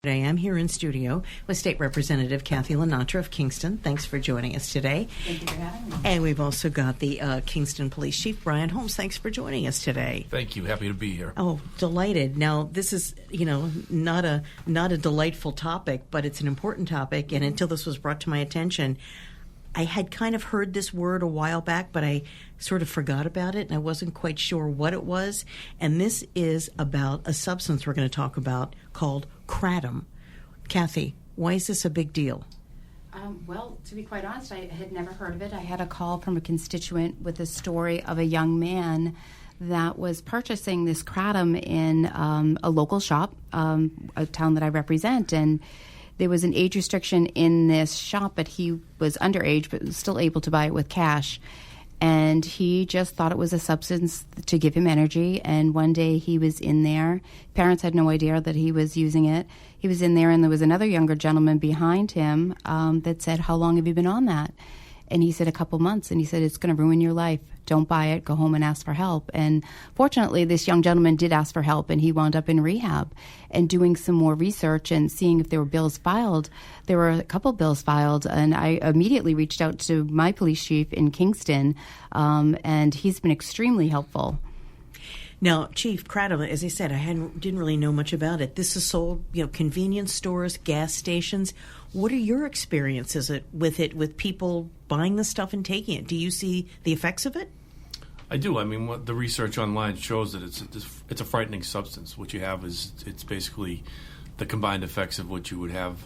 Today I'm here in studio with State Representative Kathy LaNatra of Kingston. Thanks for joining us today. Thank you for having me. And we've also got the Kingston Police Chief, Brian Holmes. Thanks for joining us today. Thank you. Happy to be here. Oh, delighted. Now, this is, not a delightful topic, but it's an important topic. And until this was brought to my attention, I had kind of heard this word a while back, but I sort of forgot about it, and I wasn't quite sure what it was. And this is about a substance we're going to talk about called Kratom. Kathy, why is this a big deal? Well, to be quite honest, I had never heard of it. I had a call from a constituent with a story of a young man that was purchasing this Kratom in a local shop, a town that I represent, and there was an age restriction in this shop, but he was underage, but was still able to buy it with cash. And he just thought it was a substance to give him energy. And one day he was in there. Parents had no idea that he was using it. He was in there, and there was another younger gentleman behind him that said, "How long have you been on that?" And he said, "A couple months." And he said, "It's going to ruin your life. Don't buy it. Go home and ask for help." And fortunately, this young gentleman did ask for help, and he wound up in rehab. And doing some more research and seeing if there were bills filed, there were a couple bills filed. And I immediately reached out to my police chief in Kingston, and he's been extremely helpful. Now, Chief, Kratom, as I said, didn't really know much about it. This is sold, convenience stores, gas stations. What are your experiences with people buying this stuff and taking it? Do you see the effects of it? I do. I mean, what the research online shows that it's a frightening substance. What you have is it's basically the combined effects of what you would have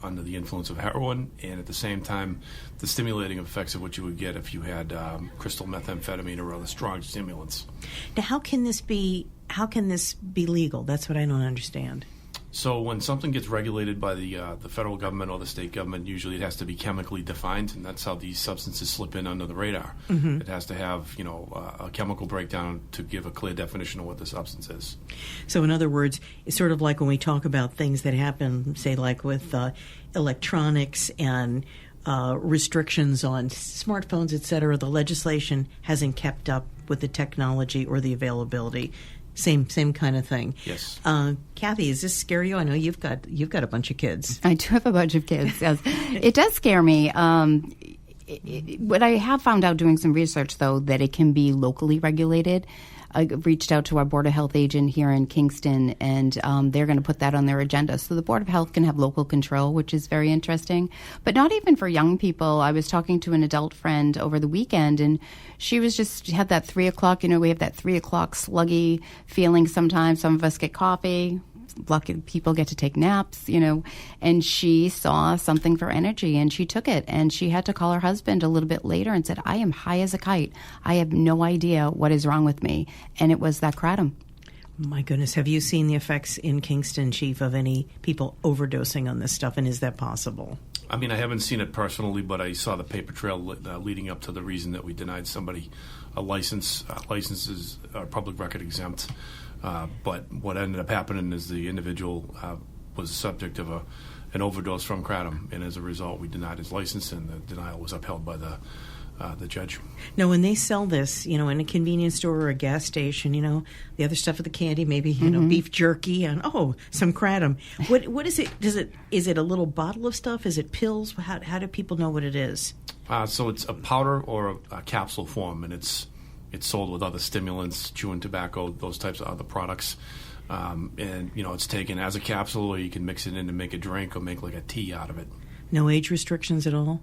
under the influence of heroin, and at the same time, the stimulating effects of what you would get if you had crystal methamphetamine or other strong stimulants. Now, how can this be legal? That's what I don't understand. So when something gets regulated by the federal government or the state government, usually it has to be chemically defined, and that's how these substances slip in under the radar. Mm-hmm. It has to have, a chemical breakdown to give a clear definition of what the substance is. So in other words, it's sort of like when we talk about things that happen, say like with electronics and restrictions on smartphones, et cetera, the legislation hasn't kept up with the technology or the availability. Same kind of thing. Yes. Kathy, does this scare you? I know you've got a bunch of kids. I do have a bunch of kids. Yes. It does scare me. What I have found out doing some research, though, that it can be locally regulated. I reached out to our Board of Health agent here in Kingston, and they're going to put that on their agenda. So the Board of Health can have local control, which is very interesting. But not even for young people. I was talking to an adult friend over the weekend, and she had that 3 o'clock, we have that 3 o'clock sluggy feeling sometimes. Some of us get coffee. Lucky people get to take naps, and she saw something for energy and she took it, and she had to call her husband a little bit later and said, "I am high as a kite. I have no idea what is wrong with me." And it was that Kratom. My goodness. Have you seen the effects in Kingston, Chief, of any people overdosing on this stuff, and is that possible? I mean, I haven't seen it personally, but I saw the paper trail leading up to the reason that we denied somebody a license. Licenses are public record exempt. But what ended up happening is the individual was the subject of an overdose from Kratom, and as a result, we denied his license, and the denial was upheld by the judge. Now, when they sell this, in a convenience store or a gas station, the other stuff with the candy, maybe beef jerky and some Kratom. What is it? Is it a little bottle of stuff? Is it pills? How do people know what it is? So it's a powder or a capsule form, and it's sold with other stimulants, chewing tobacco, those types of other products. And, it's taken as a capsule, or you can mix it in to make a drink or make like a tea out of it. No age restrictions at all?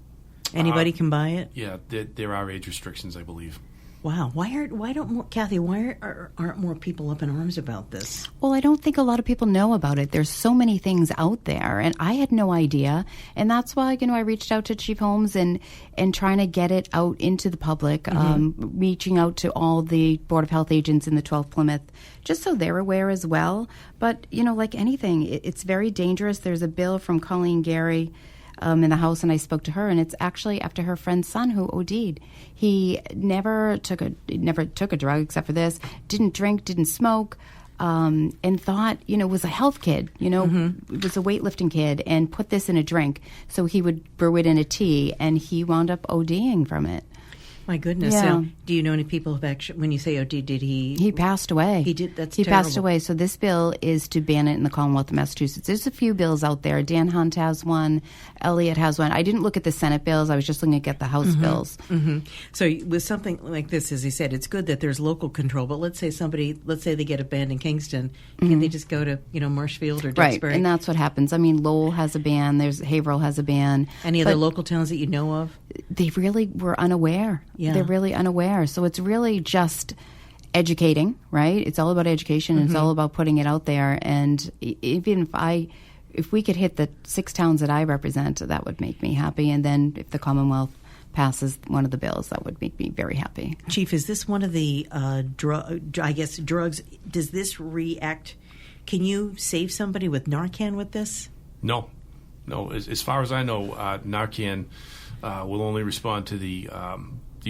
Anybody can buy it? Yeah, there are age restrictions, I believe. Wow. Why aren't more people up in arms about this? Well, I don't think a lot of people know about it. There's so many things out there, and I had no idea. And that's why, I reached out to Chief Holmes and trying to get it out into the public, reaching out to all the Board of Health agents in the 12th Plymouth, just so they're aware as well. But, like anything, it's very dangerous. There's a bill from Colleen Gary in the house, and I spoke to her, and it's actually after her friend's son who OD'd. He never took a drug except for this, didn't drink, didn't smoke, and thought, was a health kid, was a weightlifting kid, and put this in a drink. So he would brew it in a tea, and he wound up ODing from it. My goodness. Yeah. So, do you know any people who've actually, when you say OD, did he? He passed away. He did? That's He terrible. passed away. So this bill is to ban it in the Commonwealth of Massachusetts. There's a few bills out there. Dan Hunt has one. Elliott has one. I didn't look at the Senate bills. I was just looking at the House bills. Mm-hmm. So with something like this, as he said, it's good that there's local control. But let's say they get a ban in Kingston. Can't they just go to, Marshfield or Duxbury? Right, and that's what happens. I mean, Lowell has a ban. There's Haverhill has a ban. Any other local towns that you know of? They really were unaware. Yeah. They're really unaware. So it's really just educating, right? It's all about education. It's all about putting it out there. And even if we could hit the 6 towns that I represent, that would make me happy. And then if the Commonwealth passes one of the bills, that would make me very happy. Chief, is this one of the drugs? Does this react? Can you save somebody with Narcan with this? No. As far as I know, Narcan will only respond to the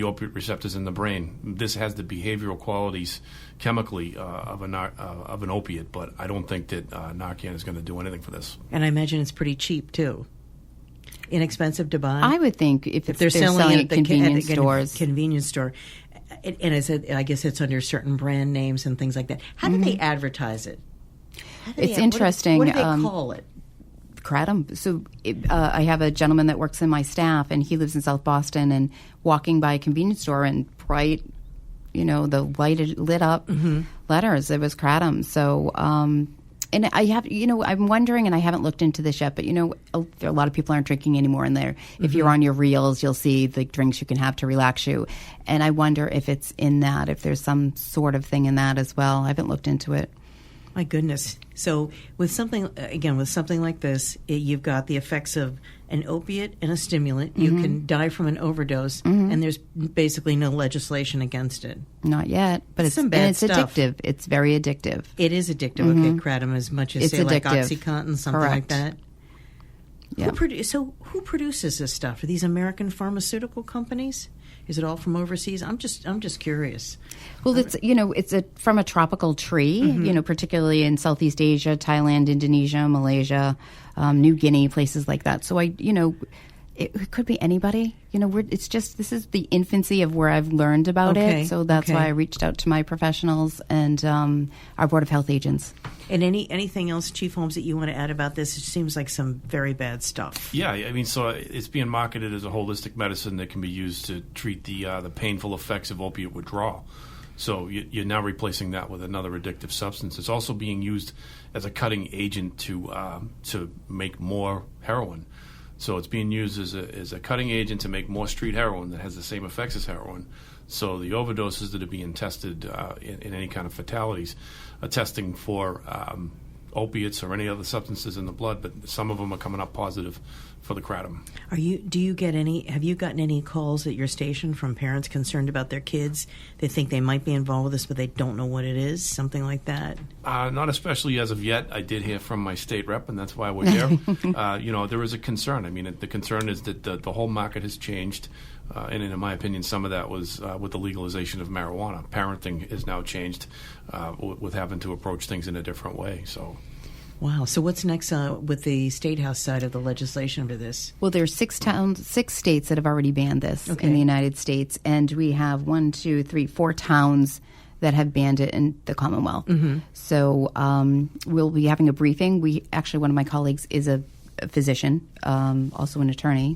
opiate receptors in the brain. This has the behavioral qualities chemically of an opiate, but I don't think that Narcan is going to do anything for this. And I imagine it's pretty cheap too. Inexpensive to buy. I would think if they're selling it at convenience stores. Convenience store. And I guess it's under certain brand names and things like that. How do they advertise it? It's interesting. What do they call it? Kratom. So I have a gentleman that works in my staff, and he lives in South Boston, and walking by a convenience store and bright, the lighted, lit up letters, it was Kratom. So, and I have, I'm wondering, and I haven't looked into this yet, but, a lot of people aren't drinking anymore in there. If you're on your reels, you'll see the drinks you can have to relax you. And I wonder if it's in that, if there's some sort of thing in that as well. I haven't looked into it. My goodness. So with something like this, you've got the effects of an opiate and a stimulant. You can die from an overdose, and there's basically no legislation against it. Not yet, but it's some bad stuff. Addictive. It's very addictive. It is addictive. Okay, Kratom, as much as It's say like addictive. OxyContin, something Correct. like that. Yeah. Who produces this stuff? Are these American pharmaceutical companies? Is it all from overseas? I'm just curious. Well, it's from a tropical tree, particularly in Southeast Asia, Thailand, Indonesia, Malaysia, New Guinea, places like that. So it could be anybody. This is the infancy of where I've learned about it. So that's why I reached out to my professionals and our Board of Health agents. And anything else, Chief Holmes, that you want to add about this? It seems like some very bad stuff. Yeah, I mean, so it's being marketed as a holistic medicine that can be used to treat the painful effects of opiate withdrawal. So you're now replacing that with another addictive substance. It's also being used as a cutting agent to make more heroin. So it's being used as a cutting agent to make more street heroin that has the same effects as heroin. So the overdoses that are being tested in any kind of fatalities are testing for opiates or any other substances in the blood, but some of them are coming up positive for the Kratom. Have you gotten any calls at your station from parents concerned about their kids? They think they might be involved with this, but they don't know what it is, something like that? Not especially as of yet. I did hear from my state rep, and that's why we're here. There is a concern. I mean, the concern is that the whole market has changed, and in my opinion, some of that was with the legalization of marijuana. Parenting has now changed with having to approach things in a different way. So. Wow. So what's next with the State House side of the legislation for this? Well, there's 6 states that have already banned this in the United States, and we have 4 towns that have banned it in the Commonwealth. So we'll be having a briefing. One of my colleagues is a physician, also an attorney.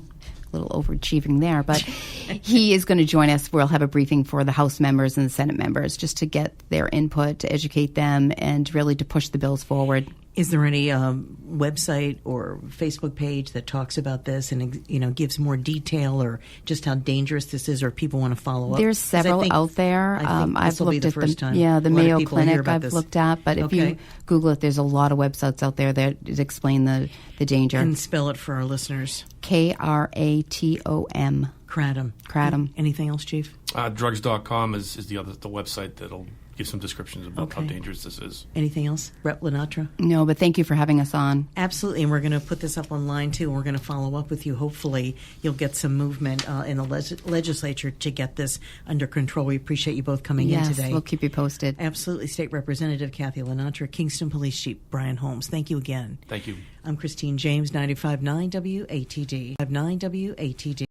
A little overachieving there, but he is going to join us. We'll have a briefing for the House members and the Senate members just to get their input, to educate them, and really to push the bills forward. Is there any website or Facebook page that talks about this and gives more detail, or just how dangerous this is, or people want to follow up? There's several out there. I've looked at the Mayo Clinic I've looked at, but if you Google it, there's a lot of websites out there that explain the danger. And spell it for our listeners. Kratom. Kratom. Anything else, Chief? Drugs.com is the website that'll give some descriptions about how dangerous this is. Anything else? Rep LaNatra? No, but thank you for having us on. Absolutely, and we're going to put this up online, too, and we're going to follow up with you. Hopefully, you'll get some movement in the legislature to get this under control. We appreciate you both coming in today. Yes, we'll keep you posted. Absolutely. State Representative Kathy LaNatra, Kingston Police Chief Brian Holmes. Thank you again. Thank you. I'm Christine James, 95.9 WATD. 95.9 WATD.